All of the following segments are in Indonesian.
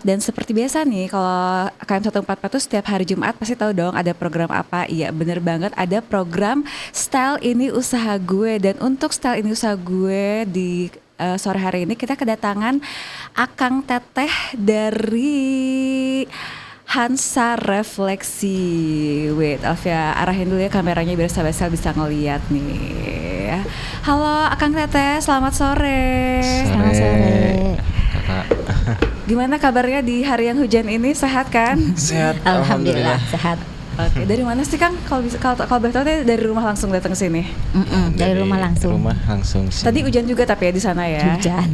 Dan seperti biasa nih, kalau KM144 tuh setiap hari Jumat pasti tahu dong ada program apa. Iya bener banget, ada program Style Ini Usaha Gue. Dan untuk Style Ini Usaha Gue di sore hari ini kita kedatangan Akang Teteh dari Hansa Refleksi. Wait, Alfia arahin dulu ya kameranya biar sahabat Sel bisa ngeliat nih. Halo Akang Teteh, selamat sore. Selamat sore. Kakak. Gimana kabarnya di hari yang hujan ini, sehat kan? Sehat, Alhamdulillah sehat. Oke, dari mana sih Kang? Kalau bisa kalau boleh tahu dari rumah langsung datang ke sini. Dari rumah langsung. Sini. Tadi hujan juga tapi ya di sana ya. Hujan.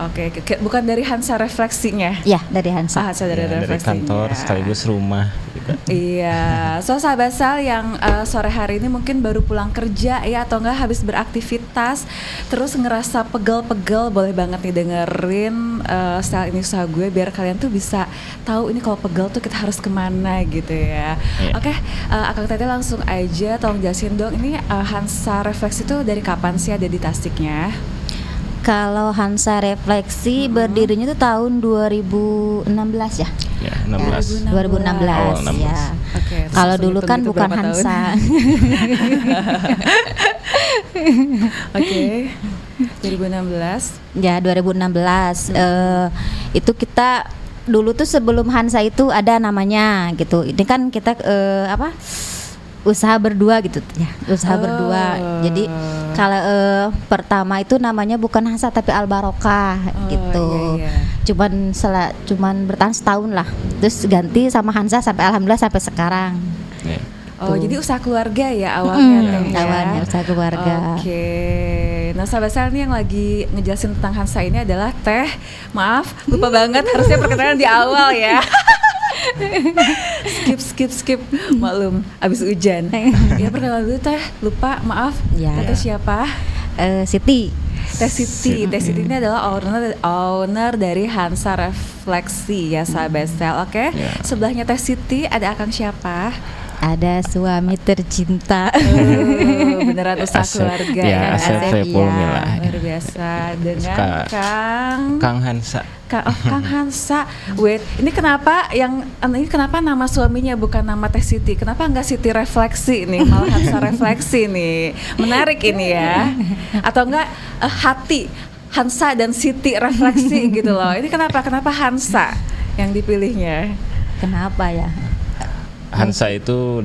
Oke, bukan dari Hansa Refleksinya. Ya, dari Hansa. Hansa dari Dari Refleksinya. kantor sekaligus rumah juga. Iya, so sahabat Sal yang sore hari ini mungkin baru pulang kerja ya atau enggak habis beraktivitas terus ngerasa pegel-pegel, boleh banget nih dengerin Style Ini Usaha Gue biar kalian tuh bisa tahu ini kalau pegel tuh kita harus kemana gitu ya. Yeah. Oke, Akang Teteh langsung aja tolong jelasin dong ini Hansa Refleksi itu dari kapan sih ada di Tasiknya? Kalau Hansa Refleksi berdirinya tuh tahun 2016 ya. Ya, 16. 2016 Awal 16. ya. Oke, Kalau langsung dulu kan hitung-hitung bukan berapa tahun. Hansa. Oke. 2016. Ya, 2016. Itu kita dulu tuh sebelum Hansa itu ada namanya gitu. Ini kan kita usaha berdua gitu ya, usaha berdua. Jadi kalau pertama itu namanya bukan Hansa tapi Al Barokah gitu. Iya. Cuman bertahan setahun lah. Terus ganti sama Hansa sampai alhamdulillah sampai sekarang. Yeah. Oh, Tuh. jadi usaha keluarga ya awalnya Teh, ya? Awalnya usaha keluarga. Oke. Nah, sahabat Sal nih yang lagi ngejelasin tentang Hansa ini adalah Teh. Maaf, lupa banget harusnya perkenalan di awal ya. skip maklum abis hujan ya. Perkenalan dulu Teh, lupa, maaf Ya. Teteh siapa? Siti. Teh Siti. Teh Siti ini adalah owner dari Hansa Refleksi ya sahabat Sel. Oke. Ya. Sebelahnya Teh Siti ada Akang siapa? Ada suami tercinta. Beneran usaha Asep. keluarga Ya, ya. Asep Saiful Iya. Mila. Luar biasa dengan Suka. Kang Hansa. Kang Hansa. Wait, ini kenapa nama suaminya bukan nama Teh Siti? Kenapa enggak Siti Refleksi nih, malah Hansa Refleksi nih? Menarik ini ya. Atau enggak hati Hansa dan Siti Refleksi gitu loh. Ini kenapa Hansa yang dipilihnya? Kenapa ya? Hansa itu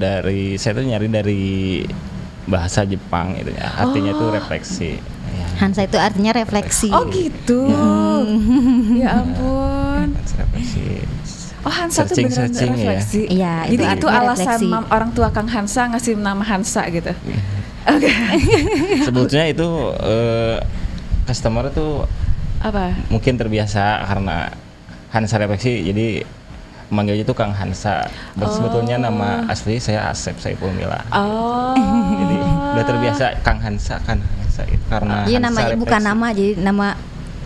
saya tuh nyari dari bahasa Jepang itu ya. Artinya itu refleksi. Ya. Hansa itu artinya refleksi. Oh gitu. Ya ampun. Hansa refleksi. Oh, Hansa tuh beneran Searching ya. refleksi. Iya, Jadi itu artinya alasan refleksi. orang tua Kang Hansa ngasih nama Hansa gitu. Oke. Sebetulnya itu customer tuh Apa? mungkin terbiasa karena Hansa refleksi jadi manggilnya itu Kang Hansa. Dan sebetulnya nama asli saya Asep Saiful Mila. Oh. Jadi udah terbiasa Kang Hansa gitu. Karena Iya, Hansa namanya refleksi. bukan nama, jadi nama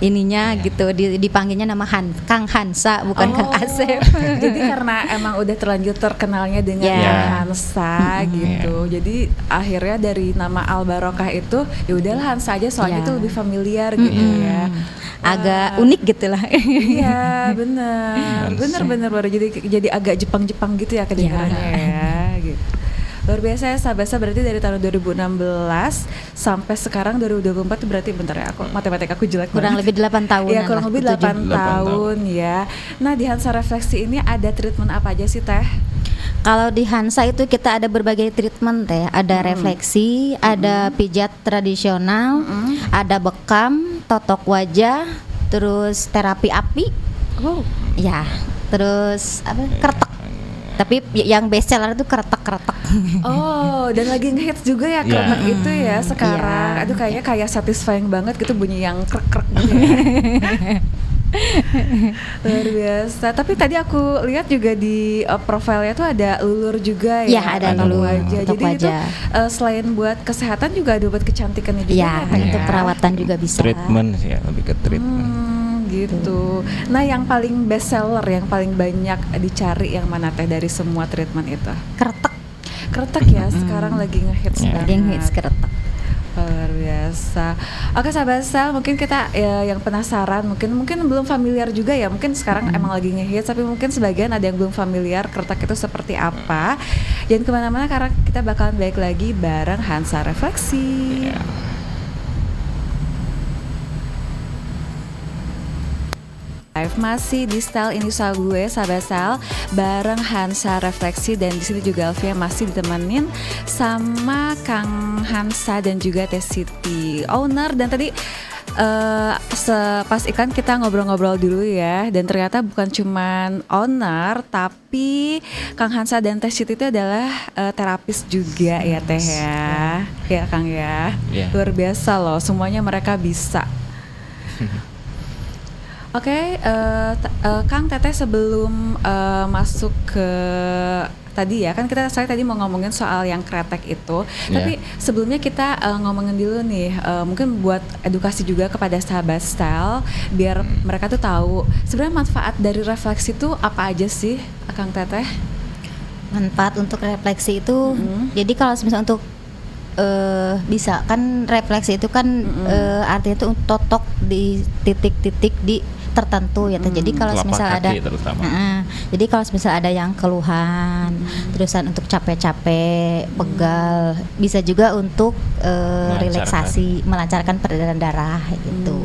ininya Iya. gitu, dipanggilnya nama Kang Hansa bukan Kang Asep. Jadi karena emang udah terlanjur terkenalnya dengan Ya. nama Hansa gitu. Jadi akhirnya dari nama Al Barokah itu ya udahlah Hansa aja soalnya Ya. itu lebih familiar gitu ya. Agak unik gitu lah. Iya, benar. Hansa. Benar baru jadi agak Jepang gitu ya kedengarannya ya gitu. Luar biasa ya sahabat, berarti dari tahun 2016 sampai sekarang 2024 berarti bentar ya, aku matematika aku jelek Kurang banget. lebih 8 tahun. Iya, kurang lebih 8 8 tahun ya. Nah, di Hansa Refleksi ini ada treatment apa aja sih Teh? Kalau di Hansa itu kita ada berbagai treatment ya, ada refleksi, ada pijat tradisional, ada bekam, totok wajah, terus terapi api, Oh, ya, terus apa? Kretek. Tapi yang best seller itu kretek-kretek. oh, dan lagi ngehits juga ya Iya. kretek itu ya sekarang. Iya. Aduh, kayaknya kayak satisfying banget gitu bunyi yang krek-krek gitu ya. Luar biasa. Tapi tadi aku lihat juga di profilnya tuh ada lulur juga ya. Iya, ada totok lulur, wajah. totok Jadi itu wajah. Selain buat kesehatan juga ada buat kecantikannya juga. Iya, ya, untuk ya? perawatan juga bisa. Treatment sih ya, lebih ke treatment. Gitu. Nah, yang paling best seller, yang paling banyak dicari yang mana Teh dari semua treatment itu? Kretek. Kretek ya, sekarang lagi ngehits Ya. banget. Yang hits kretek. Luar luar biasa. Oke sahabat Stel, mungkin kita yang penasaran, mungkin belum familiar juga ya. Mungkin sekarang emang lagi ngehits, tapi mungkin sebagian ada yang belum familiar Kretek itu seperti apa. Jangan kemana-mana karena kita bakalan balik lagi bareng Hansa Refleksi. Ya. Live masih di Style Ini Usaha Gue, sahabat Style, bareng Hansa Refleksi, dan di sini juga Alfia masih ditemenin sama Kang Hansa dan juga Teh Siti, owner. Dan tadi pas iklan kita ngobrol-ngobrol dulu ya, dan ternyata bukan cuman owner tapi Kang Hansa dan Teh Siti itu adalah terapis juga ya Teh ya. Ya Kang ya. Yeah. Luar biasa loh, semuanya mereka bisa. Oke, Kang Teteh sebelum masuk ke tadi ya, kan saya tadi mau ngomongin soal yang kretek itu, tapi sebelumnya kita ngomongin dulu nih, mungkin buat edukasi juga kepada sahabat Style, biar mereka tuh tahu sebenarnya manfaat dari refleksi itu apa aja sih, Kang Teteh? Manfaat untuk refleksi itu, jadi kalau misalnya untuk bisa kan refleksi itu kan artinya itu totok di titik-titik di tertentu ya. Jadi kalau misal ada jadi kalau misal ada yang keluhan, terusan untuk capek-capek, pegal, bisa juga untuk relaksasi, melancarkan peredaran darah gitu.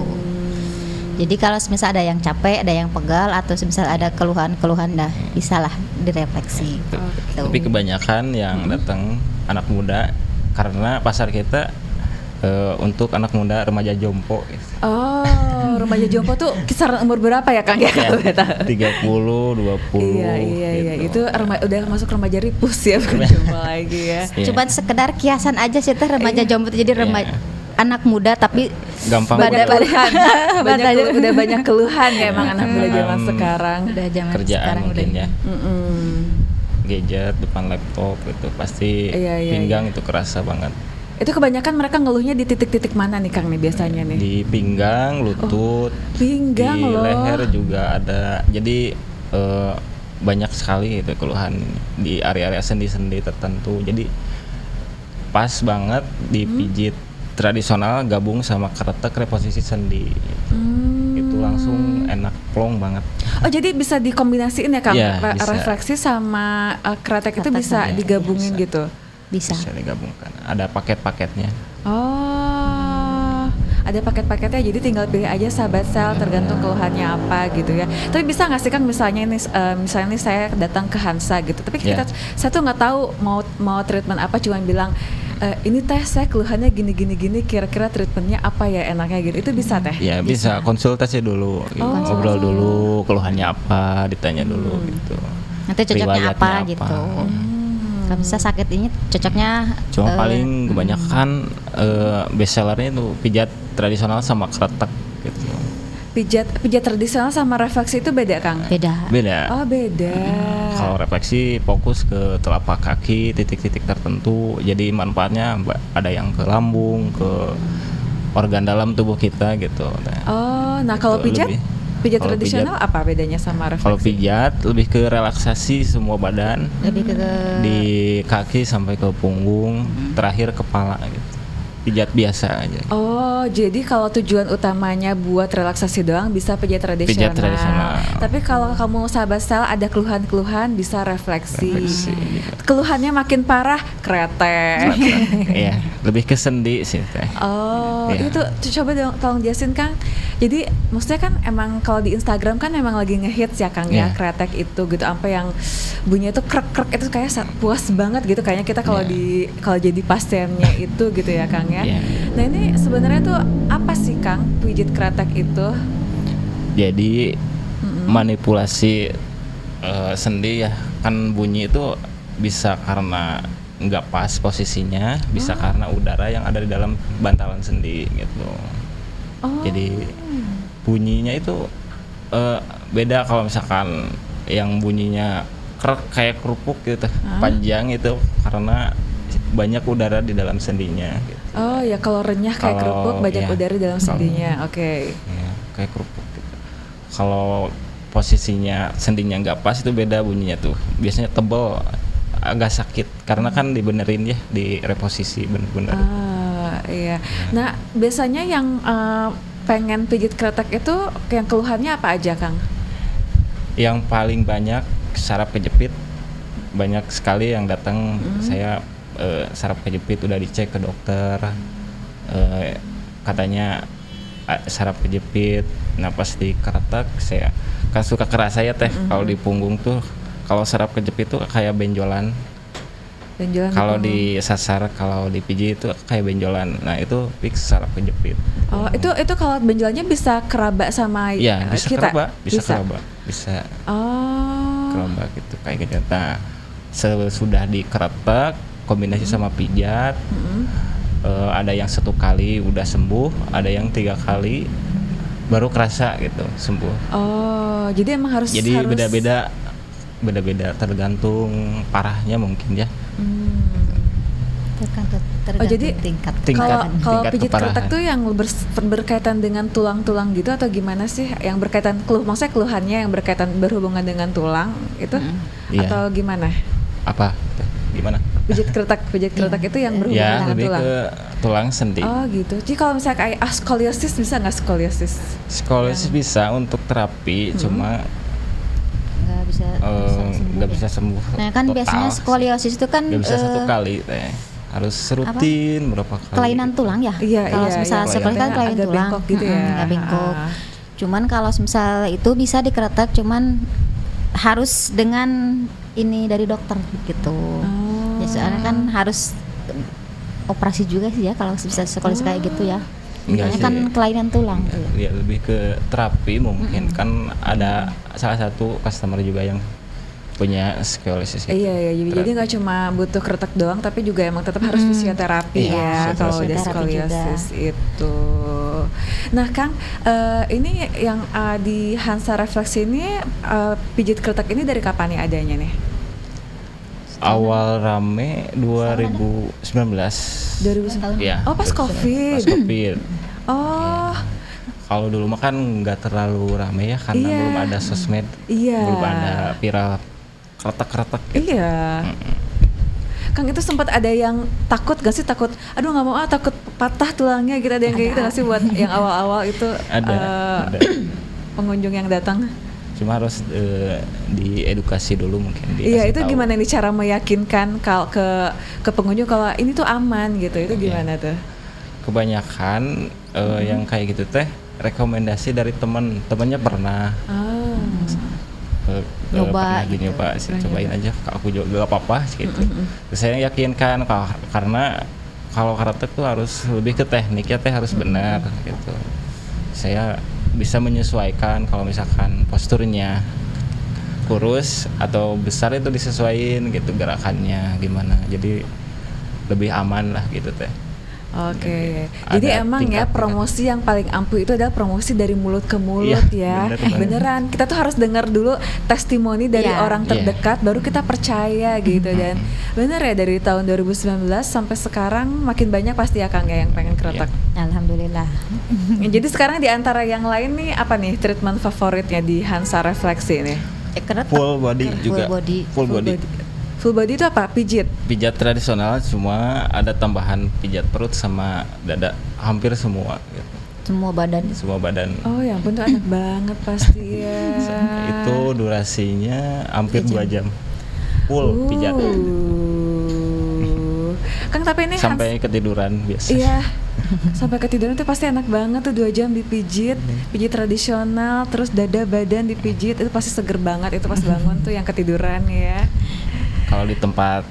Jadi kalau misal ada yang capek, ada yang pegal, atau misal ada keluhan-keluhan, dah bisalah direfleksi. Tapi kebanyakan yang datang anak muda karena pasar kita untuk anak muda remaja jompo gitu. Oh, remaja jompo tuh kisaran umur berapa ya Kang ya? 30, 20 Iya, gitu. itu udah masuk remaja ripus ya, bukan jompo lagi ya. Cuma sekedar kiasan aja sih teh remaja jompo, jadi remaja anak muda tapi gampang banyak keluhan. Udah banyak keluhan ya emang anak muda zaman Hmm. sekarang. udah zaman kerjaan sekarang mungkin udah. ya. Gadget depan laptop itu pasti pinggang itu kerasa banget. Itu kebanyakan mereka ngeluhnya di titik-titik mana nih Kang nih biasanya nih? Di pinggang, lutut, Pinggang di loh. leher juga ada. Jadi banyak sekali itu keluhan di area-area sendi-sendi tertentu. Jadi pas banget dipijit tradisional gabung sama kretek reposisi sendi. Itu langsung enak, plong banget. Oh jadi bisa dikombinasiin ya Kang? Iya, bisa. Refleksi sama kretek itu Kretek bisa ya, digabungin bisa. gitu? Bisa. Digabungkan. Ada paket-paketnya. Oh, ada paket-paketnya, jadi tinggal pilih aja sahabat Sel, tergantung keluhannya apa gitu ya. Tapi bisa nggak sih Kang misalnya nih saya datang ke Hansa gitu, tapi saya tuh nggak tahu mau treatment apa, cuma bilang ini teh saya keluhannya gini, kira-kira treatmentnya apa ya enaknya gitu, itu bisa teh? Ya bisa konsultasi dulu, gitu. Ngobrol dulu keluhannya apa, ditanya dulu gitu. Nanti cocoknya Riwayatnya apa gitu. Kalau bisa sakit ini cocoknya Cuma paling kebanyakan best sellernya itu pijat tradisional sama kretek gitu. Pijat tradisional sama refleksi itu beda Kang? Beda. Oh beda. Kalau refleksi fokus ke telapak kaki, titik-titik tertentu. Jadi manfaatnya ada yang ke lambung, ke organ dalam tubuh kita gitu. Oh, nah kalau pijat Kalau tradisional apa bedanya sama refleksi? Kalau pijat lebih ke relaksasi semua badan, lebih ke di kaki sampai ke punggung, terakhir kepala gitu. Pijat biasa aja. Oh, jadi kalau tujuan utamanya buat relaksasi doang bisa pijat tradisional. Pijat tradisional. Tapi kalau kamu sahabat Sel ada keluhan-keluhan bisa refleksi. Gitu. Keluhannya makin parah, kretek. Iya, lebih ke sendi sih teh. Oh, Iya. itu coba dong tolong jelasin Kang. Jadi maksudnya kan emang kalau di Instagram kan emang lagi ngehits ya Kang ya, Iya. kretek itu gitu, sampai yang bunyinya itu krek-krek itu kayak puas banget gitu kayaknya kita kalau kalau jadi pasiennya itu gitu ya Kang ya. Iya. Nah ini sebenarnya tuh apa sih Kang pijit kretek itu? Jadi manipulasi sendi ya, kan bunyi itu bisa karena nggak pas posisinya, bisa karena udara yang ada di dalam bantalan sendi gitu. Oh. Jadi bunyinya itu beda kalau misalkan yang bunyinya krek kayak kerupuk gitu, panjang itu karena banyak udara di dalam sendinya gitu. Oh ya, kalau renyah kayak kerupuk banyak udara di dalam sendinya. Oke. Ya, kayak kerupuk gitu. Kalau posisinya sendinya nggak pas itu beda bunyinya tuh. Biasanya tebal, agak sakit karena kan dibenerin ya, di reposisi bener-bener. Iya. Nah, biasanya yang pengen pijit kretek itu yang keluhannya apa aja, Kang? Yang paling banyak saraf kejepit, banyak sekali yang datang. Saya saraf kejepit udah dicek ke dokter, katanya saraf kejepit. Nah pas di kretek saya kan suka kerasa ya teh, kalau di punggung tuh kalau saraf kejepit tuh kayak benjolan. Benjolan Kalau di disasar, kalau dipijit itu kayak benjolan. Nah itu fix saraf kejepit. Oh, itu kalau benjolannya bisa keraba sama Iya, bisa kita? keraba, bisa Oh. keraba gitu kayak gitu. Nah, sesudah dikeretek kombinasi sama pijat, ada yang 1 kali udah sembuh, ada yang 3 kali baru kerasa gitu sembuh. Oh, jadi emang harus Jadi harus beda-beda tergantung parahnya mungkin ya. Tergantung jadi tingkat. Kalau tingkat pijit keparahan. kretek tuh yang berkaitan dengan tulang-tulang gitu atau gimana sih? Yang berkaitan maksudnya keluhannya yang berhubungan dengan tulang itu Iya. atau gimana? Apa? Gimana? Pijit kretek itu yang berhubungan Ya, dengan lebih tulang. ke tulang sendi. Oh gitu. Jadi kalau misalnya kayak skoliosis bisa nggak skoliosis? Skoliosis bisa untuk terapi, cuma nggak bisa sembuh. Nah kan total. biasanya skoliosis itu kan Nggak bisa 1 kali teh. Harus rutin berapa kali. kelainan tulang ya. Iya, Kalau iya, misal iya. seperti kan kelainan Agak tulang, bengkok gitu ya. agak bengkok. Ah. Cuman kalau misal itu bisa dikeretek, cuman harus dengan ini dari dokter gitu. Oh. Ya soalnya kan harus operasi juga sih ya kalau bisa skoliosis kayak gitu ya. Enggak Ini kan sih. kelainan tulang. Ya, lebih ke terapi mungkin. Kan ada salah satu customer juga yang punya skoliosis gitu. Iya, jadi nggak cuma butuh kretek doang, tapi juga emang tetap harus fisioterapi Iya, ya kalau udah fisioterapi skoliosis itu. Nah, Kang, ini yang di Hansa Reflex ini pijit kretek ini dari kapan nih adanya nih? Awal rame 2019. 2009. Ya. Oh, pas COVID. Pas COVID. Oh, Kalau dulu mah kan nggak terlalu rame ya karena Iya. belum ada sosmed, iya. belum ada viral kretek-kretek gitu. Iya. Kang itu sempat ada yang takut gak sih, takut aduh nggak mau takut patah tulangnya gitu, ada yang kayak gitu gak sih buat yang awal-awal itu Ada. pengunjung yang datang? Cuma harus diedukasi dulu mungkin. Iya, dikasih itu tahu. gimana nih cara meyakinkan ke pengunjung kalau ini tuh aman gitu, itu gimana tuh? Kebanyakan yang kayak gitu teh rekomendasi dari temennya pernah. Oh. Nyoba pernah gitu. nyoba sih, cobain aja aku juga gak apa-apa gitu. Terus saya yakinkan karena kalau kretek tuh harus lebih ke tekniknya teh harus benar gitu. Saya bisa menyesuaikan kalau misalkan posturnya kurus atau besar itu disesuaiin gitu gerakannya gimana, jadi lebih aman lah gitu teh. Oke, Ada jadi emang ya tingkat-tingkat. promosi yang paling ampuh itu adalah promosi dari mulut ke mulut Iya, ya. bener banget. Beneran, kita tuh harus dengar dulu testimoni dari Iya. orang terdekat, baru kita percaya gitu. Dan bener ya, dari tahun 2019 sampai sekarang makin banyak pasti ya Kang ya yang pengen kretek. Alhamdulillah. Ya, jadi sekarang di antara yang lain nih apa nih treatment favoritnya di Hansa Refleksi nih? Kretek. Full body juga. body. Full body. Full body itu apa? Pijit? Pijat tradisional, cuma ada tambahan pijat perut sama dada, hampir semua gitu. Semua badan. Semua badan. Oh ya ampun, tuh enak banget pasti ya. Itu durasinya hampir 2 jam. Full pijat. Kang tapi ini Sampai ketiduran biasa. Iya, sampai ketiduran tuh pasti enak banget tuh 2 jam dipijit, pijit tradisional, terus dada badan dipijit, itu pasti seger banget itu pas bangun tuh yang ketiduran ya. Kalau di tempat,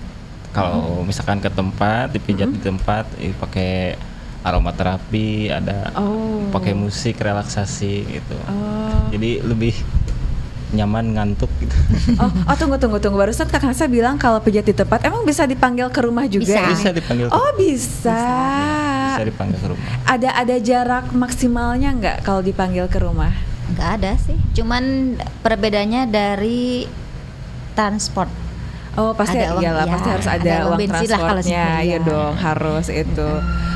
kalau misalkan ke tempat dipijat di tempat, pakai aromaterapi, ada Oh. pakai musik relaksasi gitu. Oh. Jadi lebih nyaman ngantuk gitu. Oh, tunggu. Barusan Kak Hansa bilang kalau pijat di tempat, emang bisa dipanggil ke rumah juga? Bisa. ini? Bisa dipanggil. Oh, bisa. Bisa dipanggil ke rumah. Ada jarak maksimalnya nggak kalau dipanggil ke rumah? Nggak ada sih. Cuman perbedaannya dari transport. Oh pasti Ada uang, iyalah, ya, pasti harus ada ada uang uang bensin lah kalau transportnya, sih, iya ya. dong harus itu.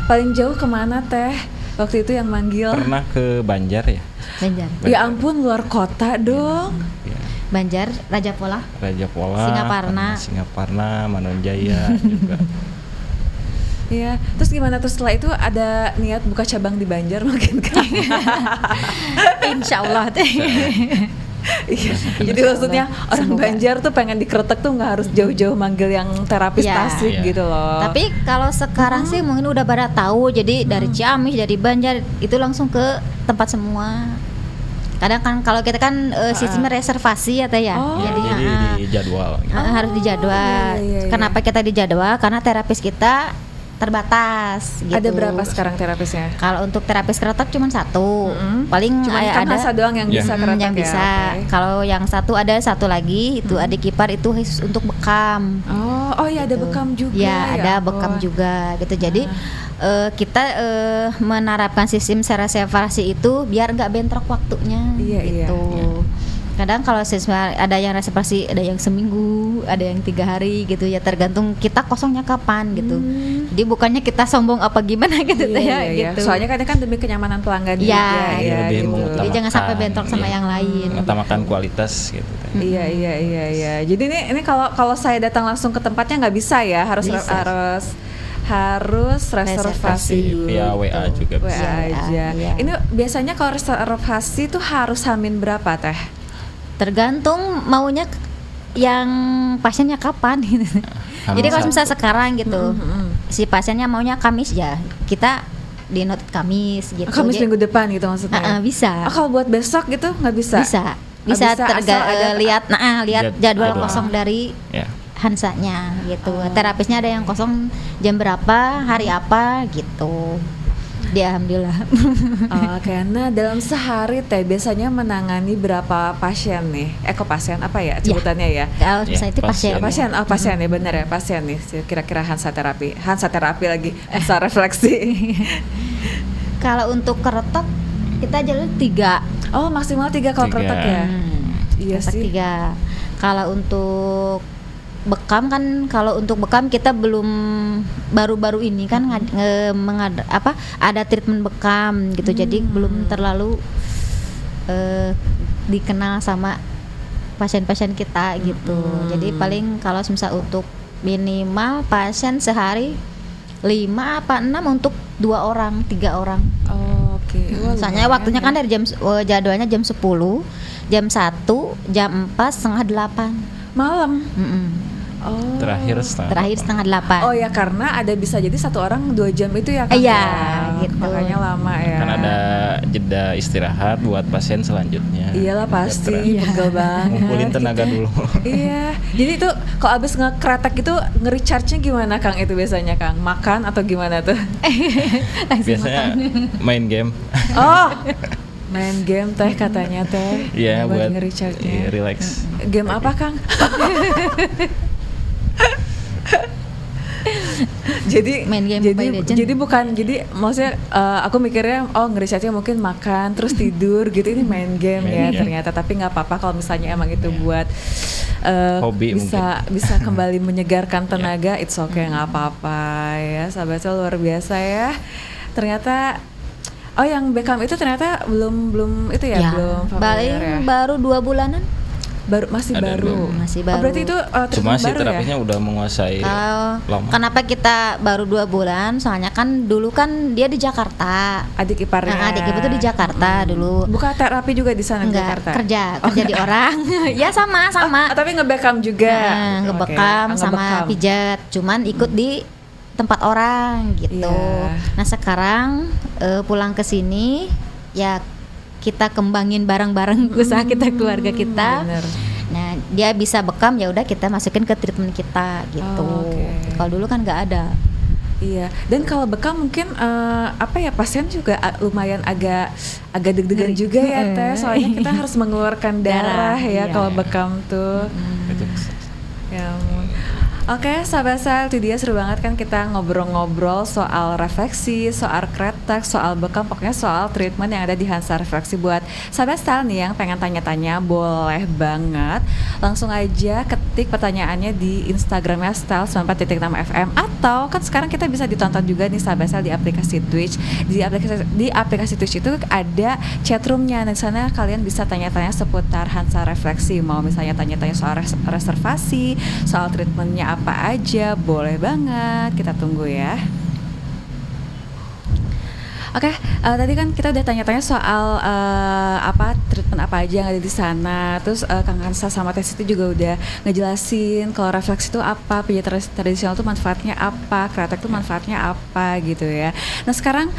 Paling jauh kemana teh waktu itu yang manggil? Pernah ke Banjar ya? Banjar. Ya ampun, luar kota dong. Ya. Banjar, Raja Pola. Raja Pola, Singaparna. Singaparna, Manonjaya juga. Iya, terus gimana tuh setelah itu ada niat buka cabang di Banjar mungkin kan? Insya Allah teh. Iya. Jadi maksudnya orang Semoga. Banjar tuh pengen dikretek tuh nggak harus jauh-jauh manggil yang terapis Iya. plastik Iya. gitu loh. Tapi kalau sekarang sih mungkin udah pada tahu, jadi dari Ciamis, dari Banjar itu langsung ke tempat semua. Kadang kan kalau kita kan sistemnya reservasi ya teh ya. Oh. Ya, Jadi jadi di jadwal gitu. harus dijadwal. iya, iya. Kenapa kita dijadwal? Karena terapis kita terbatas gitu. Ada berapa sekarang terapisnya? Kalau untuk terapis kretek cuma satu. Paling Cuma ada kan Hasa doang yang Ya. bisa kretek yang ya? bisa. Oke. Kalau yang satu ada satu lagi itu adik ipar itu khusus untuk bekam. Oh iya ada Gitu. bekam juga. Ya, ada ampun. bekam juga gitu. Jadi kita menerapkan sistem reservasi itu biar nggak bentrok waktunya. Iya, iya. gitu. Kadang kalau sistem ada yang reservasi, ada yang seminggu, ada yang 3 hari gitu ya, tergantung kita kosongnya kapan gitu. Jadi bukannya kita sombong apa gimana gitu Iya, ya iya, iya. gitu. Soalnya kan demi kenyamanan pelanggan Iya, juga Jadi ya lebih gitu. mengutamakan, Jadi jangan sampai bentrok sama iya, yang lain. mengutamakan kualitas gitu. Iya iya iya iya. Jadi ini kalau saya datang langsung ke tempatnya nggak bisa ya, harus Bisa. harus reservasi Reservasi. dulu. Via WA gitu. juga WA bisa. aja. Iya. Ini biasanya kalau reservasi tuh harus hamin berapa teh? Tergantung maunya yang pasiennya kapan gitu. Hamin Jadi kalau satu. misalnya sekarang gitu, si pasiennya maunya Kamis ya, kita di note Kamis gitu. Kamis Jadi- minggu depan gitu maksudnya. bisa. Oh, kalau buat besok gitu nggak bisa? Bisa. Oh, Bisa bisa, asal ada- lihat lihat jadwal Jadwal. kosong dari Ya. Hansanya gitu. Terapisnya ada yang kosong jam berapa, hari apa gitu. Dia alhamdulillah. Oke, nah dalam sehari teh biasanya menangani berapa pasien nih? Kok pasien apa ya sebutannya ya? Kalau Ya, misalnya itu pasien. pasien. Pasien ya benar ya pasien nih. Kira-kira Hansa terapi lagi, Hansa refleksi. Kalau untuk keretok kita jalur 3. Oh maksimal 3 kalau 3. kretek ya? Iya Keretok sih. 3. Kalau untuk bekam kan, kalau untuk bekam kita belum baru-baru ini kan ada treatment bekam gitu. Jadi belum terlalu dikenal sama pasien-pasien kita gitu. Jadi paling kalau misal untuk minimal pasien sehari 5 apa 6 untuk 2 orang, 3 orang. Oh, oke. Wah, Soalnya lumayan waktunya ya. kan dari jadwalnya jam 10, jam 1, jam 4, setengah 8. malam. Mm-mm. Oh. Terakhir setengah. Terakhir setengah 8. Oh ya karena ada bisa jadi satu orang 2 jam itu ya kan? Iya, ya? gitu. Makanya lama ya. Kan ada jeda istirahat buat pasien selanjutnya. Iyalah pasti, Biar pegel banget. ngumpulin tenaga dulu. Iya, jadi itu kalau abis ngekretek itu nge-recharge-nya gimana Kang itu biasanya Kang? Makan atau gimana tuh? Biasanya main game. Oh, main game teh katanya teh. Iya, buat nge-recharge-nya. relax. Game apa Kang? jadi Main game jadi Mobile Legends. jadi bukan jadi maksudnya aku mikirnya nge-recharge-nya mungkin makan terus tidur gitu, ini main game Main ya game. ternyata, tapi nggak apa-apa kalau misalnya emang itu buat Hobi bisa kembali menyegarkan tenaga, it's okay, nggak apa-apa ya sahabat saya, luar biasa ya ternyata. Oh yang Beckham itu ternyata belum itu ya, belum paling familiar ya? baru 2 bulanan. Masih Ada baru. belum. Masih Oh, baru. berarti itu Cuma treatment si baru terapisnya ya? udah menguasai Kalau lama. kenapa kita baru 2 bulan? Soalnya kan dulu kan dia di Jakarta. Adik iparnya. Nah, adik ibu tuh di Jakarta dulu. Buka terapi juga di sana di Enggak, Jakarta. kerja di orang. Ya sama. Tapi ngebekam juga. Nah, ngebekam Oke. sama Ngebekam. pijat, cuman ikut di tempat orang gitu. Iya. Nah sekarang pulang ke sini ya kita kembangin bareng-bareng usaha kita, keluarga kita. Bener. Nah dia bisa bekam, ya udah kita masukin ke treatment kita gitu. Oh, oke. Kalau dulu kan nggak ada. Iya. Dan kalau bekam mungkin pasien juga lumayan agak deg-degan Ngeri. juga ya Teh. Soalnya kita harus mengeluarkan darah ya Iya. kalau bekam tuh. Itu Ya ampun. Oke, sahabat Sel, itu dia seru banget kan kita ngobrol-ngobrol soal refleksi, soal kretek, soal bekam, pokoknya soal treatment yang ada di Hansa Refleksi. Buat sahabat Sel nih yang pengen tanya-tanya, boleh banget langsung aja ketik pertanyaannya di Instagramnya Style 94.6FM, atau kan sekarang kita bisa ditonton juga nih sahabat Sel di aplikasi Twitch. Di aplikasi Twitch itu ada chatroomnya. Nah, di sana kalian bisa tanya-tanya seputar Hansa Refleksi. Mau misalnya tanya-tanya soal reservasi, soal treatmentnya apa aja, boleh banget. Kita tunggu ya. Oke, tadi kan kita udah tanya-tanya soal apa treatment apa aja yang ada di sana. Terus Kang Hansa sama Tes itu juga udah ngejelasin kalau refleks itu apa, pijat tradisional itu manfaatnya apa, kretek itu manfaatnya apa gitu ya. Nah sekarang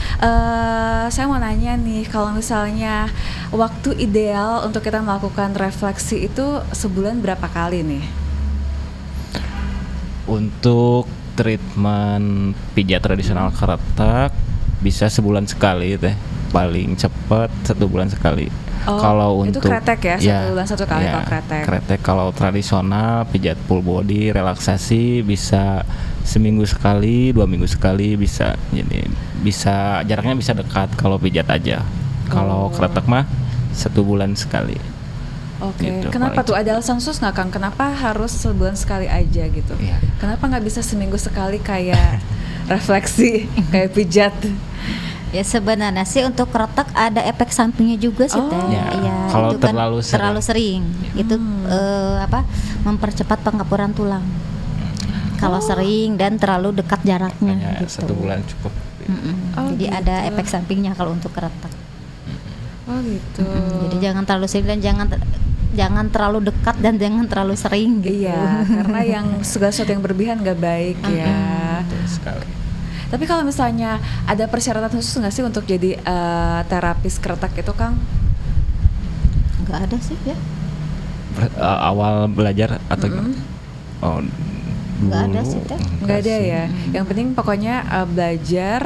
saya mau nanya nih, kalau misalnya waktu ideal untuk kita melakukan refleksi itu sebulan berapa kali nih? Untuk treatment pijat tradisional kretek bisa sebulan sekali teh, paling cepat 1 bulan sekali. Kalau itu untuk kretek ya, 1 bulan 1 kali kalau kretek. Kretek kalau tradisional pijat full body relaksasi bisa seminggu sekali, 2 minggu sekali bisa. Jadi bisa jaraknya bisa dekat kalau pijat aja. Kalau kretek mah 1 bulan sekali. Oke, Gitu, kenapa paling tuh, ada alasan khusus nggak Kang? Kenapa harus sebulan sekali aja gitu? Iya. Kenapa nggak bisa seminggu sekali kayak refleksi, kayak pijat? Ya sebenarnya sih untuk kretek ada efek sampingnya juga sih Oh. Teh. Ya, Iya, kalau itu kan terlalu sering. Itu mempercepat pengkapuran tulang. Kalau sering dan terlalu dekat jaraknya Hanya gitu. 1 bulan cukup. Oh, Jadi gitu. ada efek sampingnya kalau untuk kretek. Oh gitu. Jadi jangan terlalu sering dan jangan terlalu dekat dan jangan terlalu sering gitu. Iya, karena yang segala sesuatu yang berlebihan nggak baik ya. Betul sekali. Tapi kalau misalnya ada persyaratan khusus nggak sih untuk jadi terapis kretek itu Kang? Nggak ada sih ya. Awal belajar atau gimana? Oh, Nggak ada dulu sih, Teh. Nggak ada sih. ya. Yang penting pokoknya belajar,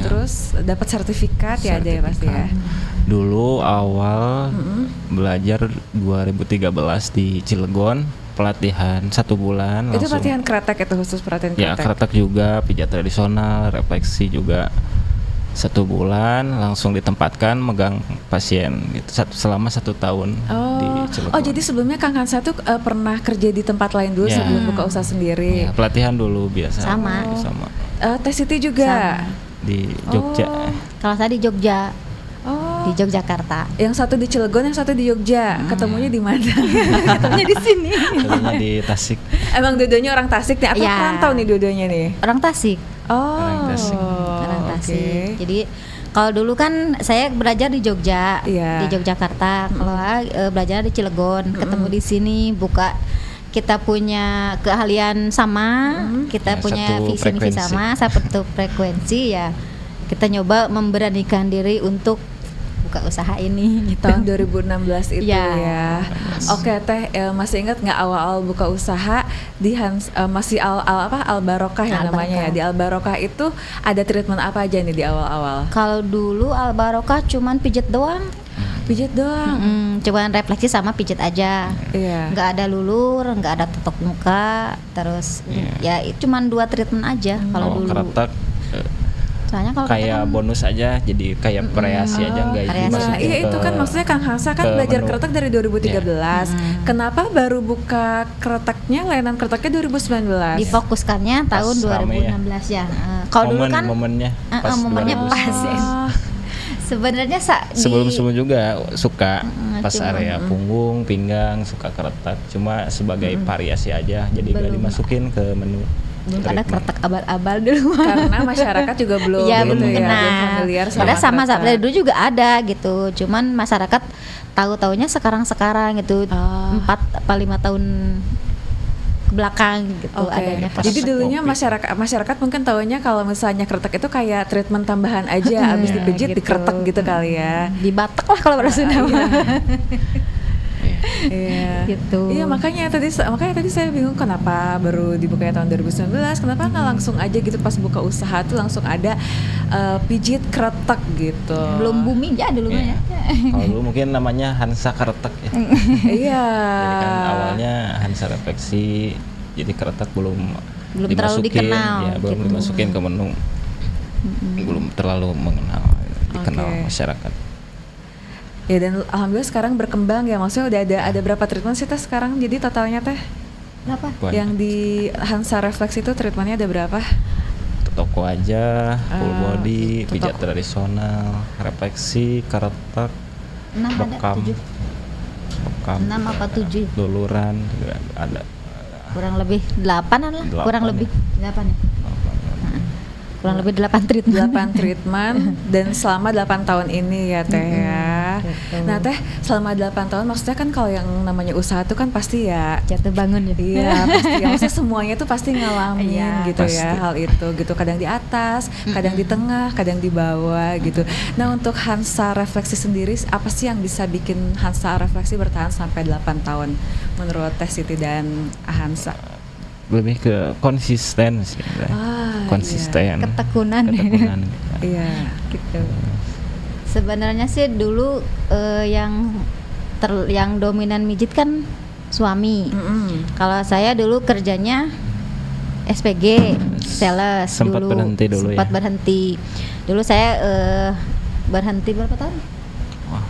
terus dapat sertifikat ya ada ya pasti ya. Dulu awal belajar 2013 di Cilegon, pelatihan 1 bulan Itu langsung. pelatihan kretek, itu khusus pelatihan Ya, kretek. kretek juga, pijat tradisional, refleksi juga 1 bulan langsung ditempatkan megang pasien gitu selama 1 tahun di Cilegon. Oh, jadi sebelumnya Kang Hansa tuh pernah kerja di tempat lain dulu Ya. sebelum buka usaha sendiri. Ya, pelatihan dulu biasa. Sama. Sama Tes itu juga. Sama. di Jogja. Kalau saya di Jogja, Oh. di Yogyakarta. Yang satu di Cilegon, yang satu di Jogja. Ketemunya di mana? Ketemunya di sini. Ketemunya di Tasik. Emang dua-duanya orang Tasik nih atau Ya. perantau nih dua-duanya nih? Orang Tasik. Oh. Orang Tasik. Orang oke. Tasik. Jadi kalau dulu kan saya belajar di Jogja, Iya. di Yogyakarta. Kalau belajar di Cilegon, ketemu di sini, kita punya keahlian sama, kita Ya, punya satu visi misi frekuensi. sama, satu frekuensi ya. Kita nyoba memberanikan diri untuk buka usaha ini gitu. Tahun 2016 itu Ya. ya. Oke Teh, masih ingat nggak awal-awal buka usaha di masih Al Barokah ya Al namanya ya. Barokah. Di Al Barokah itu ada treatment apa aja nih di awal-awal? Kalau dulu Al Barokah cuman pijet doang. Pijat doang. Cuman refleksi sama pijet aja. Iya. Nggak ada lulur, nggak ada tutup muka, terus ya itu cuman 2 treatment aja kalau Kalau dulu. kretek Soalnya kalau kayak kretek kan bonus aja, jadi kayak variasi aja nggak variasi. Nah, dimasukin iya itu ke- kan maksudnya Kang Hansa kan ke belajar menu. kretek dari 2013. Kenapa baru buka kreteknya, layanan kreteknya 2019? difokuskannya tahun Pas rame ya. 2016 ya. Kalau dulu kan momennya pas momennya 2000. pas ya. Oh. Sebenarnya Sebelum juga suka pas cuma, area punggung, pinggang suka kretek, cuma sebagai variasi aja, jadi nggak Belum. dimasukin ke menu. belum ada treatment. kretek abal-abal dulu. Karena masyarakat juga belum Iya, gitu belum ya, belum kenal. familiar Padahal sama kretek. dari dulu juga ada gitu. Cuman masyarakat tahu-taunya sekarang gitu. 4 apa 5 tahun ke belakang gitu Oke. adanya Pas Jadi dulunya COVID. masyarakat mungkin taunya kalau misalnya kretek itu kayak treatment tambahan aja, abis Iya, dipijit gitu. dikretek gitu kali ya. di Batak lah kalau bahasa Sunda mah. Iya. Gitu. Iya makanya tadi saya bingung kenapa baru dibukanya tahun 2019, kenapa nggak langsung aja gitu pas buka usaha tuh langsung ada pijit kretek gitu. Belum booming ya dulu mah Iya. ya. Kalau dulu mungkin namanya Hansa kretek ya. Iya. Jadi kan awalnya Hansa refleksi, jadi kretek belum terlalu dikenal, ya, belum gitu. dimasukin ke menu, belum terlalu dikenal Oke. masyarakat. Ya dan alhamdulillah sekarang berkembang ya, maksudnya udah ada berapa treatment sih Teh sekarang jadi totalnya Teh? Kenapa? Banyak. Yang di Hansa Reflex itu treatmentnya ada berapa? Toko aja, full body, itu pijat toko. tradisional, refleksi, kretek, 6 ada, bekam, 7. bekam, 6 apa 7? luluran juga ada. Kurang lebih 8-an lah, 8 kurang ya. lebih 8 ya. kurang lebih 8 treatment. 8 treatment dan selama 8 tahun ini ya Teh ya. Gitu. Nah Teh selama 8 tahun maksudnya kan kalau yang namanya usaha tuh kan pasti ya Jatuh bangun ya. iya pasti ya, maksudnya semuanya tuh pasti ngalamin Iya, gitu pasti. ya hal itu gitu, kadang di atas, kadang di tengah, kadang di bawah gitu. Nah untuk Hansa Refleksi sendiri apa sih yang bisa bikin Hansa Refleksi bertahan sampai 8 tahun menurut Teh Siti dan Hansa? Lebih ke konsisten sih. Konsisten. Ketekunan. Ketekunan. Iya. Gitu. Sebenarnya sih dulu yang dominan mijit kan suami. Kalau saya dulu kerjanya SPG, sales Sempat dulu. berhenti dulu Sempat ya? berhenti. Dulu saya berhenti berapa tahun? Wah,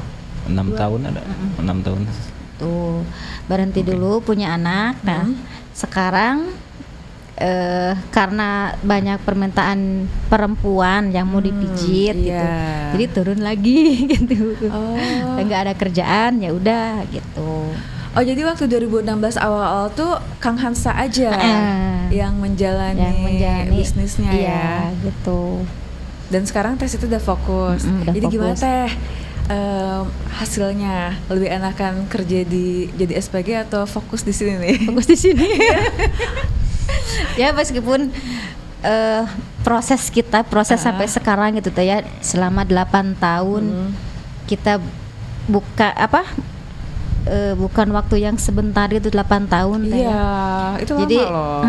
6 tahun ada. 6 tahun. Tuh, berhenti dulu punya anak. Nah, sekarang karena banyak permintaan perempuan yang mau dipijit gitu, iya. jadi turun lagi gitu. Oh. Nggak ada kerjaan, ya udah gitu. Oh jadi waktu 2016 awal-awal tuh Kang Hansa aja yang menjalani bisnisnya iya, ya. gitu. Dan sekarang Teh itu udah fokus. Udah Jadi gimana fokus. Teh hasilnya lebih enakan kerja jadi SPG atau fokus di sini nih? Fokus di sini. Ya meskipun proses sampai sekarang gitu tuh ya, selama 8 tahun kita bukan waktu yang sebentar, itu 8 tahun Teh. Iya, itu lama Jadi loh.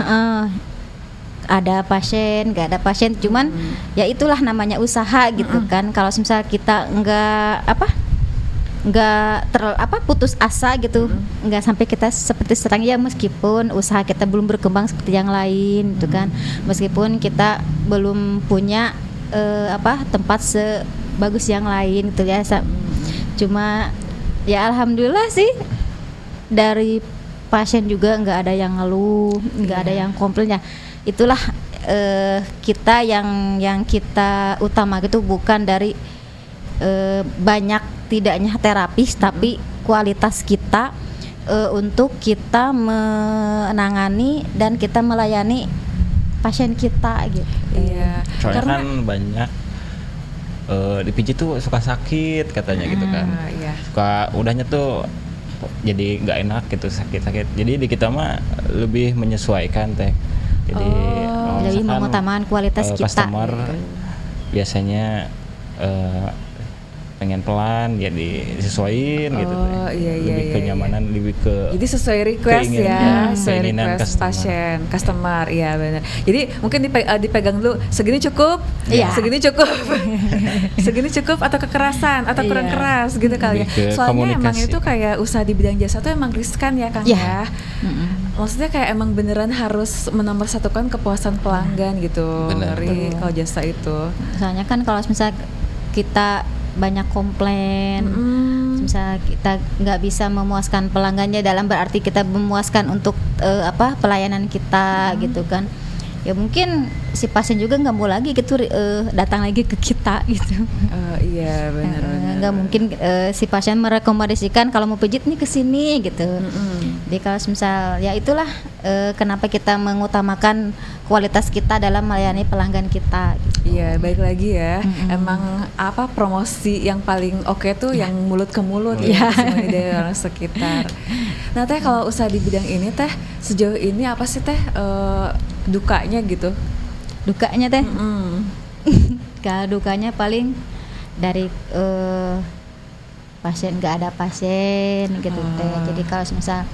ada pasien, nggak ada pasien, cuman ya itulah namanya usaha gitu kan. Kalau misal kita nggak putus asa gitu, nggak sampai kita seperti sekarang ya, meskipun usaha kita belum berkembang seperti yang lain gitu kan, meskipun kita belum punya tempat sebagus yang lain gitu ya. Cuma ya alhamdulillah sih dari pasien juga nggak ada yang ngeluh, nggak ada yang komplain ya. Itulah kita yang kita utama gitu, bukan dari banyak tidaknya terapis, tapi kualitas kita untuk kita menangani dan kita melayani pasien kita gitu. Iya. Soalnya Karena kan banyak dipijit tuh suka sakit katanya gitu kan. iya. Suka udahnya tuh jadi nggak enak gitu, sakit-sakit. Jadi di kita mah lebih menyesuaikan Teh. Jadi Lebih misalkan, mengutamakan kualitas kita. customer biasanya pengen pelan ya disesuaiin gitu Teh. Oh, iya, Lebih kenyamanan, lebih ke Jadi sesuai request keinginan, sesuai keinginan request customer, iya benar. Jadi mungkin dipegang dulu, segini cukup, Iya. segini cukup, segini cukup atau kekerasan atau kurang Iya. keras gitu kali ya. Lebih ke Soalnya emang komunikasi. itu kayak usaha di bidang jasa tuh emang riskan ya Kang Iya. ya. Maksudnya kayak emang beneran harus menomorsatukan kepuasan pelanggan gitu. Benar. Ngeri Betul. kalau jasa itu. Soalnya kan kalau misal kita banyak komplain, misalnya kita nggak bisa memuaskan pelanggannya, dalam berarti kita memuaskan untuk pelayanan kita gitu kan. Ya mungkin si pasien juga nggak mau lagi gitu datang lagi ke kita gitu. Iya benar-benar. Nggak mungkin si pasien merekomendasikan kalau mau pijit nih ke sini gitu. Jadi kalau misal ya itulah kenapa kita mengutamakan kualitas kita dalam melayani pelanggan kita gitu. Iya, baik lagi ya. Emang promosi yang paling oke tuh yang mulut ke mulut ya, semuanya dari orang sekitar. Nah Teh, kalau usaha di bidang ini Teh, sejauh ini apa sih Teh dukanya gitu? Dukanya Teh, kalau dukanya paling dari pasien, nggak ada pasien gitu Teh. Jadi kalau misal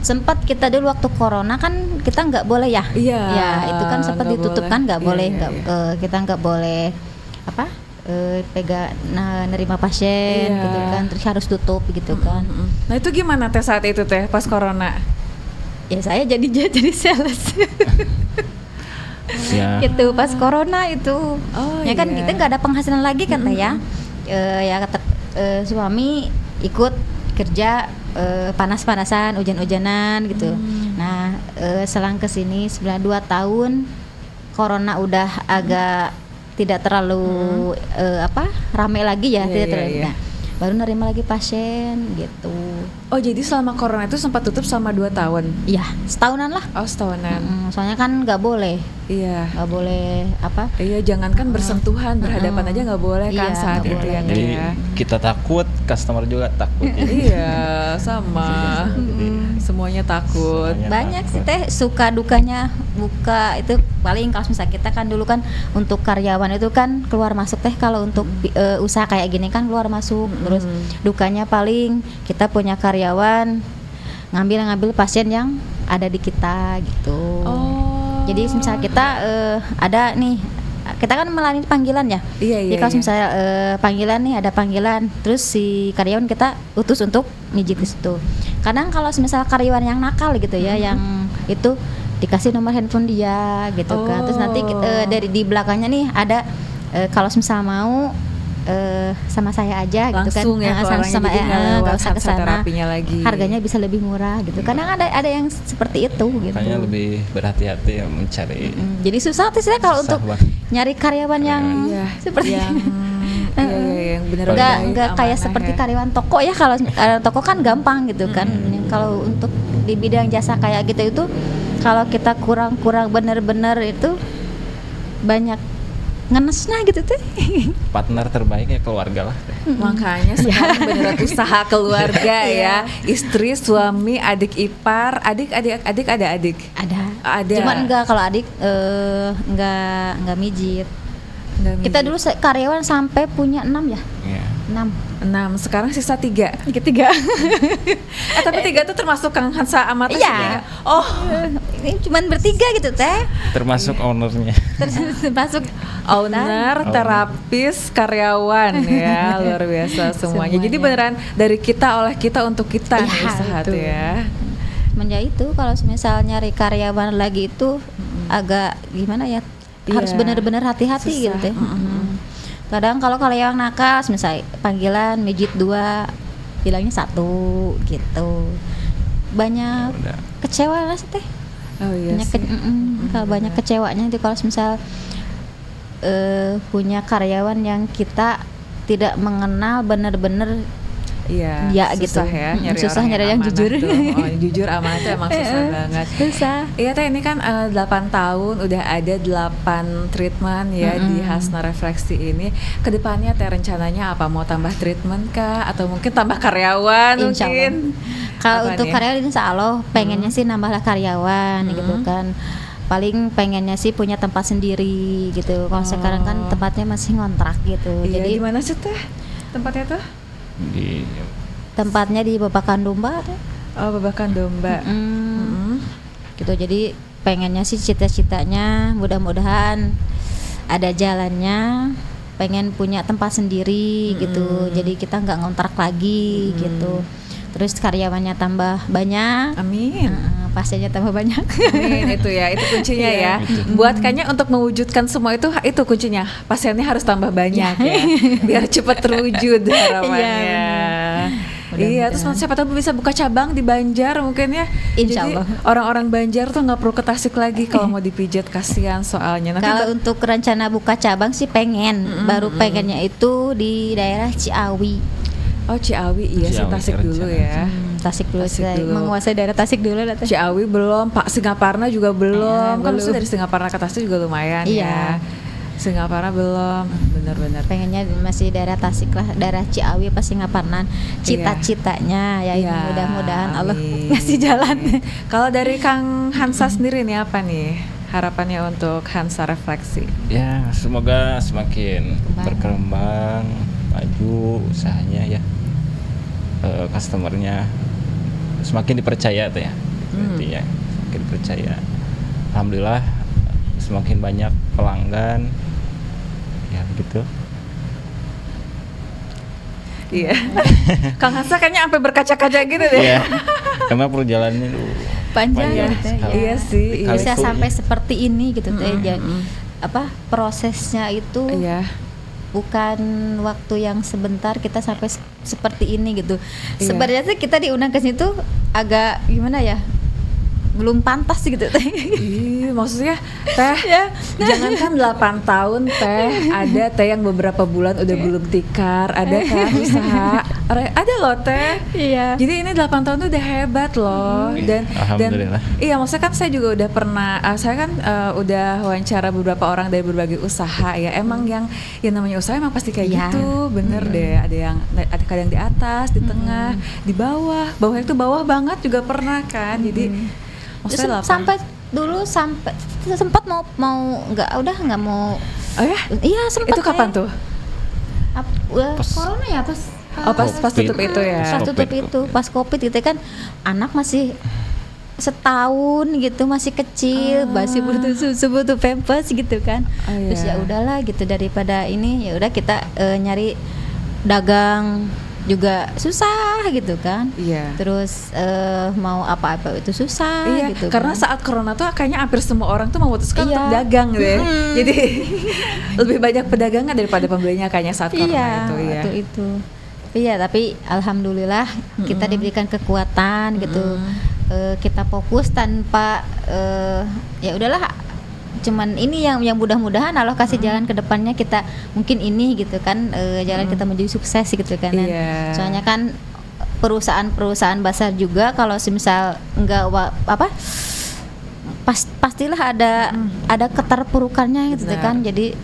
sempat kita dulu waktu corona kan kita nggak boleh ya, Iya, ya itu kan sempat nggak ditutup boleh. kan, nggak Iya, boleh, iya, nggak iya. kita nggak boleh nerima pasien Iya. gitu kan, terus harus tutup gitu kan. Nah itu gimana Teh saat itu Teh pas corona? Ya saya jadi sales ya gitu pas corona itu. Ya kan iya. kita nggak ada penghasilan lagi kan Teh ya. Ya suami ikut kerja panas-panasan, hujan-hujanan gitu. Nah selang kesini 2 tahun corona udah agak tidak terlalu rame lagi ya, Iya, tidak iya, terlalu. iya. Nah, baru nerima lagi pasien gitu. Oh jadi selama corona itu sempat tutup selama 2 tahun? Iya, setahunan lah. Oh setahunan. Soalnya kan nggak boleh Iya. nggak boleh apa. Iya, jangankan bersentuhan, berhadapan aja nggak boleh kan Iya, saat nggak itu boleh. ya. Jadi ya. kita takut, customer juga takut. Iya, sama. Semuanya takut. Semuanya Banyak sih takut. teh suka dukanya buka itu paling kalau misalnya kita kan dulu kan untuk karyawan itu kan keluar masuk teh, kalau untuk usaha kayak gini kan keluar masuk. Terus dukanya paling kita punya karyawan ngambil pasien yang ada di kita gitu. Oh. Jadi misalnya kita ada nih, kita kan melayani panggilan ya. Iya, Jadi iya, kalau iya. misalnya panggilan nih, ada panggilan, terus si karyawan kita utus untuk mijit di situ. Kadang kalau misalnya karyawan yang nakal gitu ya, yang itu dikasih nomor handphone dia gitu kan. Terus nanti dari di belakangnya nih ada kalau misalnya mau sama saya aja Langsung gitu kan. ya ke Sama orangnya, jadi nggak nggak lewat usah ke sana. terapinya lagi. Harganya bisa lebih murah gitu. Kadang ada yang seperti itu gitu. Makanya lebih berhati-hati ya mencari. Jadi susah tuh sih kalau Susah untuk banget. nyari karyawan yang Iya, seperti yang yang benar-benar nggak baik, kayak amanah seperti ya. karyawan toko ya. Kalau toko kan gampang gitu kan. Kalau untuk di bidang jasa kayak gitu itu, kalau kita kurang bener-bener itu banyak ngenesnya gitu tuh. Partner terbaik ya keluarga lah. Makanya sekarang beneran usaha keluarga ya. Istri, suami, adik ipar, adik ada adik. Ada. Cuman enggak, kalau adik enggak mijit. Nggak Kita mijit. dulu karyawan sampai punya 6 ya. Iya. 6, sekarang sisa 3. Ketiga. Tapi 3 itu termasuk Kang Hansa sama Teh Iya. juga ya? Oh, Ini cuman bertiga gitu teh. Termasuk ownernya. Terus masuk owner, terapis, karyawan ya, luar biasa semuanya. Jadi Semuanya. beneran dari kita, oleh kita, untuk kita nih Iya, usaha betul. tuh ya. Menjadi itu kalau misalnya nyari karyawan lagi itu agak gimana ya, harus Iya. benar-benar hati-hati Susah. gitu teh. Kadang kalau karyawan nakal, misalnya panggilan mijit 2, bilangnya 1 gitu, banyak Udah. kecewa lah sih teh. Oh iya Banyak sih. kalau banyak kecewanya itu kalau misal punya karyawan yang kita tidak mengenal bener-bener. Iya, Ya, susah gitu. ya nyari Susah orang nyari yang amanah jujur. tuh. Oh, jujur amanah itu emang susah banget. Susah. Iya Teh, ini kan 8 tahun udah ada 8 treatment ya di Hasna Refleksi ini. Kedepannya Teh rencananya apa? Mau tambah treatment kah? Atau mungkin tambah karyawan Insya Allah. mungkin? Kalau Apa untuk nih? karyawan insya Allah pengennya sih nambahlah karyawan gitu kan. Paling pengennya sih punya tempat sendiri gitu. Kalau sekarang kan tempatnya masih ngontrak gitu. Iya, Jadi di mana sih Teh tempatnya tuh? Di tempatnya di Babakan Domba tuh. Oh, Babakan Domba. Gitu. Jadi pengennya sih cita-citanya mudah-mudahan ada jalannya, pengen punya tempat sendiri gitu. Jadi kita nggak ngontrak lagi gitu. Terus karyawannya tambah banyak. Amin. Pasiennya tambah banyak. Amin, itu ya, itu kuncinya ya. Itu. Buat kayaknya untuk mewujudkan semua itu kuncinya. Pasiennya harus tambah banyak ya, biar cepat terwujud harapannya. Iya, terus siapa tahu bisa buka cabang di Banjar mungkin ya. Insya Jadi Allah. orang-orang Banjar tuh nggak perlu ke Tasik lagi kalau mau dipijat, kasihan soalnya. Nanti Kalau untuk rencana buka cabang sih pengen, baru pengennya itu di daerah Ciawi. oh Ciawi, iya sih Ciawi Tasik dulu rencana. ya. Tasik dulu, Tasik saya dulu. menguasai daerah Tasik dulu lah teh. Ciawi belum, Pak Singaparna juga belum. Kan belum. maksudnya dari Singaparna ke Tasik juga lumayan Iya. ya. Singaparna belum, benar-benar. Pengennya masih daerah Tasik lah, daerah Ciawi apa Singaparna. Cita-citanya ya, Iya, mudah-mudahan Allah amin. ngasih jalan. Kalau dari Kang Hansa sendiri nih apa nih harapannya untuk Hansa Refleksi? ya semoga semakin berkembang, maju usahanya ya. Customernya semakin dipercaya tuh ya. Berarti ya semakin dipercaya. Alhamdulillah semakin banyak pelanggan. Ya begitu. Iya. Kang Hansa kayaknya sampai berkaca-kaca gitu deh. Iya. Karena perjalanannya Panjang Panjang gitu sekali. ya. Iya sih, iya. Kali Bisa itu, sampai ya. seperti ini gitu teh. Apa prosesnya itu Iya. bukan waktu yang sebentar kita sampai seperti ini gitu. Iya. Sebenarnya sih kita diundang ke situ agak gimana ya? belum pantas gitu teh. Ih, maksudnya teh Ya. jangankan 8 tahun teh, ada teh yang beberapa bulan udah belum tikar, ada kan usaha. Ada loh teh. Iya. Jadi ini 8 tahun tuh udah hebat loh. Dan Alhamdulillah. iya, maksudnya kan saya juga udah pernah saya kan udah wawancara beberapa orang dari berbagai usaha ya. Emang yang namanya usaha emang pasti kayak Iya. gitu. Bener deh, ada kadang di atas, di tengah, di bawah. Bawah itu bawah banget juga pernah kan. Jadi Terus maksudnya 8. sampai dulu sempat mau nggak mau. Oh ya? Iya sempat. Itu kapan tuh? Pas- Corona ya pas. Oh, pas tutup itu ya. Pas tutup Covid. itu, pas Covid gitu kan, anak masih setahun gitu, masih kecil, masih butuh susu, butuh pampers gitu kan. Oh, Terus iya. ya udahlah gitu, daripada ini ya udah kita nyari dagang juga susah gitu kan. Iya. Terus mau apa-apa itu susah Iya, gitu karena kan. saat corona tuh kayaknya hampir semua orang tuh memutuskan Iya. untuk dagang deh. Jadi lebih banyak pedagangan daripada pembelinya kayaknya saat corona Iya, itu. Iya. itu. Iya, tapi alhamdulillah kita diberikan kekuatan gitu. Kita fokus tanpa ya udahlah, cuman ini yang mudah-mudahan Allah kasih jalan ke depannya, kita mungkin ini gitu kan, jalan kita menuju sukses gitu kan. Iya. Soalnya kan perusahaan besar juga kalau semisal enggak pastilah ada keterpurukannya gitu Benar. kan. Jadi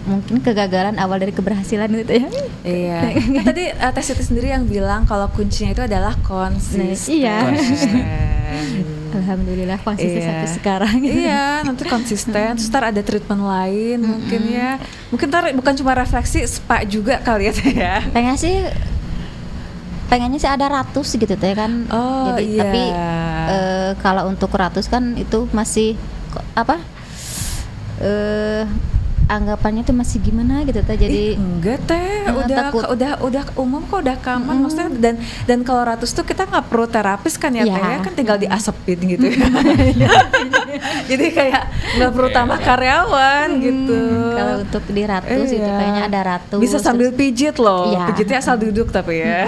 mungkin kegagalan awal dari keberhasilan gitu ya. Iya. Kan tadi Teh Siti sendiri yang bilang kalau kuncinya itu adalah konsisten. Iya. Konsisten. Alhamdulillah konsisten Iya. sampai sekarang. Iya, nanti konsisten. Terus ntar ada treatment lain mungkin ya. Mungkin ntar bukan cuma refleksi, spa juga kali ya Teh ya. Pengennya sih ada ratus gitu teh kan. Oh, Jadi iya. tapi kalau untuk ratus kan itu masih anggapannya tuh masih gimana gitu teh. Jadi Enggak Teh, takut. udah umum kok, udah common maksudnya. Dan kalau ratus tuh kita nggak perlu terapis kan ya Iya. Teh ya, kan tinggal diasepin gitu ya. Jadi kayak nggak perlu tambah karyawan gitu. kalau untuk di ratus itu Iya. pengennya ada ratus. Bisa sambil pijit loh. Iya. Pijitnya asal duduk tapi ya.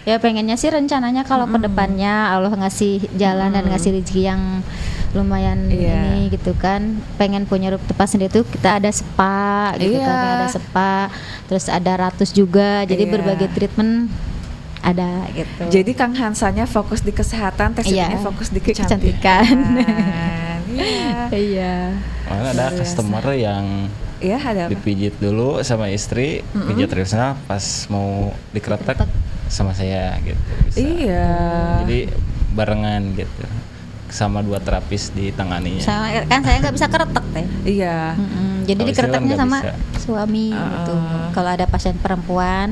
Ya pengennya sih rencananya kalau ke depannya Allah ngasih jalan dan ngasih rezeki yang lumayan Iya. ini gitu kan, pengen punya tempat sendiri tuh kita ada spa gitu Iya. kan, ada spa, terus ada ratus juga, jadi Iya. berbagai treatment ada gitu. Jadi Kang Hansanya fokus di kesehatan, Teh Sitinya Iya. fokus di Kecantikan. kecantikan. Iya. Iya. Mana ada customer yang Iya, ada apa? dipijit dulu sama istri, pijat tradisional, pas mau dikeretek sama saya gitu. Bisa. Iya. Jadi barengan gitu, sama 2 terapis ditanganinya. Sama kan saya nggak bisa keretek teh. Iya. Jadi Kalau dikereteknya istri kan sama nggak suami gitu. Kalau ada pasien perempuan,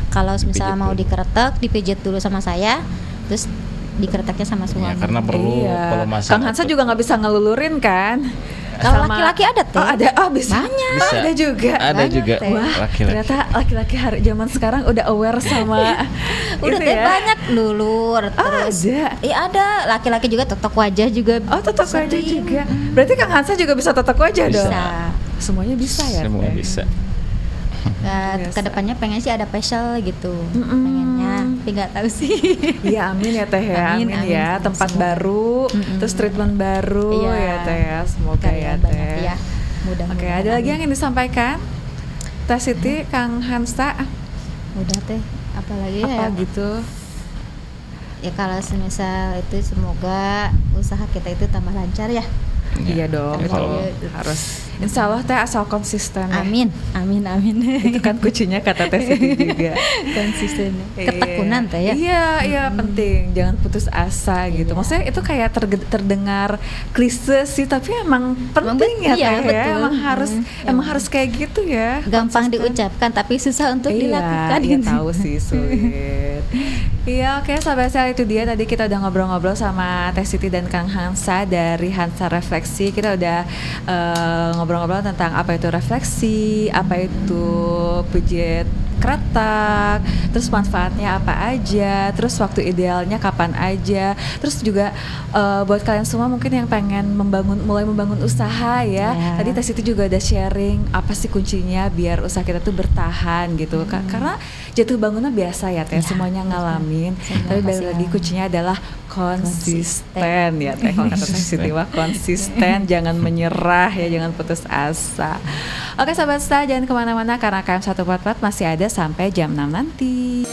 kalau misalnya Dipijit mau dulu. dikeretek, dipijit dulu sama saya, terus dikereteknya sama suami. Ya, karena perlu Iya. pelemasan Kang Hansa otot. juga nggak bisa ngelulurin kan? Kalau Sama- laki-laki ada teh. Oh ada, oh bisa. Banyak. Bisa. Ada juga. Ada Banyak, juga Teh. Wah, laki-laki. ternyata laki-laki hari zaman sekarang udah aware sama Udah itu teh ya. banyak dulu. Terus Ada. iya ada, laki-laki juga totok wajah juga. Oh, totok wajah sering. juga. Berarti Kang Hansa juga bisa totok wajah Bisa. dong. Bisa. Semuanya bisa ya. Semua Teh? bisa. Nah, Biasa. kedepannya pengen sih ada facial gitu. Mm-mm. Pengennya, tapi nggak tahu sih. Iya, amin ya Teh ya. Amin, Amin, amin. ya. Tempat Semoga. baru, terus treatment baru Iya. ya Teh ya. Semoga ya Banyak Teh. ya. Mudah-mudahan. Oke, ada lagi yang ingin disampaikan? Teh Siti, Kang Hansa, Udah teh, apalagi apa ya? gitu? Ya kalau semisal itu semoga usaha kita itu tambah lancar ya. Iya dong, Amin. itu harus. Insya Allah Teh asal konsisten ya. Amin, amin, amin. Itu kan kuncinya kata Teh Siti juga. Konsisten. Iya. Ketekunan teh ya. Iya, iya penting. Jangan putus asa gitu. Iya. Maksudnya itu kayak terdengar klise sih, tapi emang penting ya iya, Teh ya. betul. Emang harus kayak gitu ya. Gampang konsisten. diucapkan tapi susah untuk dilakukan. Iya, gitu. tahu sih sulit. Iya, oke sahabat saya, itu dia tadi kita udah ngobrol-ngobrol sama Teh Siti dan Kang Hansa dari Hansa Refleksi. Kita udah ngobrol-ngobrol tentang apa itu refleksi, apa itu pijit kretek, terus manfaatnya apa aja, terus waktu idealnya kapan aja, terus juga buat kalian semua mungkin yang pengen mulai membangun usaha ya. Ya. Tadi Teh Siti juga udah sharing apa sih kuncinya biar usaha kita tuh bertahan gitu. Karena jatuh bangunnya biasa ya Teh, Ya, semuanya ngalamin. Semua Tapi balik pasti lagi ngalamin. kuncinya adalah konsisten ya teh, kalau kata Teh Siti mah konsisten, jangan menyerah ya, jangan putus asa. Oke Sobat Style, jangan kemana-mana karena KM 144 masih ada sampai jam 6 nanti.